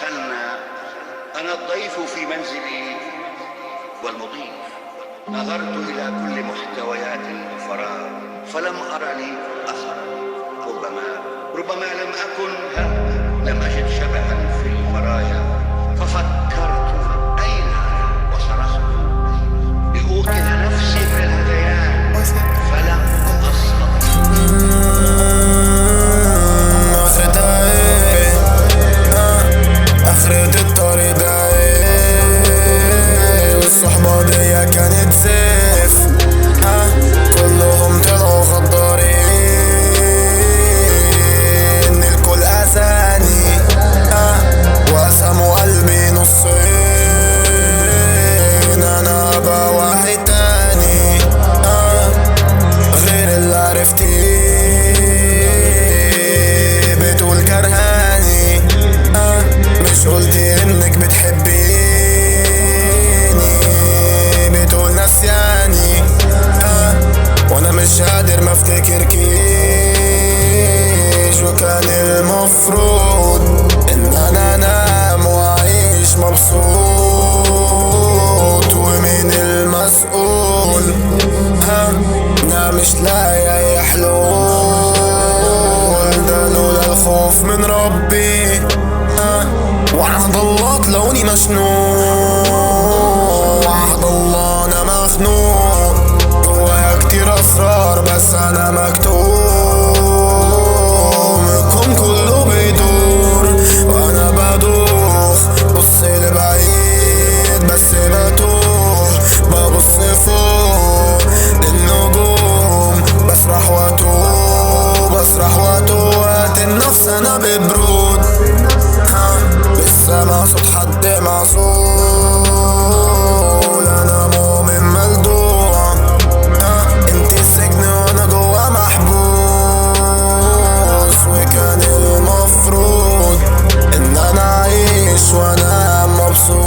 دخلنا أنا الضيف في منزلي والمضيف، نظرت إلى كل محتويات الفراغ فلم أر لي أثرا. ربما لم أكن لم أجد شبها في البرايا، ففكرت أين أنا وصرخت لأوقظ نفسي من الهذيان فلم أستطع. آخرة الطريق ده والصحبة دي كانت سيف. كلهم طلعوا غدارين، الكل أذاني وقسموا قلبي نصين. أنا أبقى واحد تاني غير اللي عرفتيه. بتقول كرهاني، مش قلتي انك بتحبيني. بتقول نسياني وانا مش قادر ما افتكركيش. وكان المفروض ان انا انام واعيش مبسوط، ومين المسؤول؟ انا مش لاقي اي حلول. ده لولا الخوف من ربي وعهد الله تلاقوني مشنوق. وعهد الله انا مخنوق، جوايا كتير اسرار بس انا مكتوم. الكون كله بيدور وانا بدوخ، بص لبعيد بس بتوه. ببص فوق للنجوم، بسرح واتوه بسرح واتوه. وقت النفس انا ببرود، سامع صوت حد معزول. انا مؤمن ملدوع، انتي السجن وانا جوا محبوس. وكان المفروض ان انا اعيش وانا مبسوط،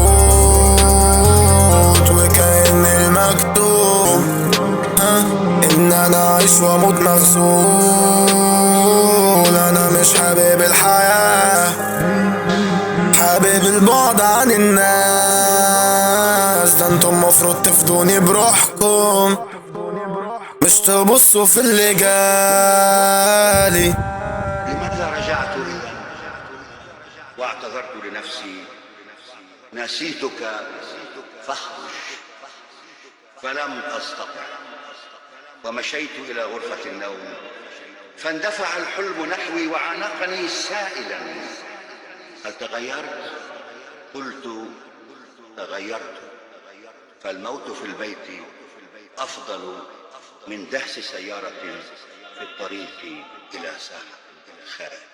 وكان المكتوب ان انا اعيش واموت مغزول. انا مش حابب الحياة، حابب البعد عن الناس. ده انتم مفروض تفدوني بروحكم، مش تبصوا في اللي جالي. لماذا رجعت إذا واعتذرت لنفسي؟ نسيتك فاخرج، فلم أستطع. ومشيت إلى غرفة النوم فاندفع الحلم نحوي وعانقني سائلا: هل تغيرت؟ قلت: تغيرت، فالموت في البيت أفضل من دهس سيارة في الطريق إلى ساحة خارج.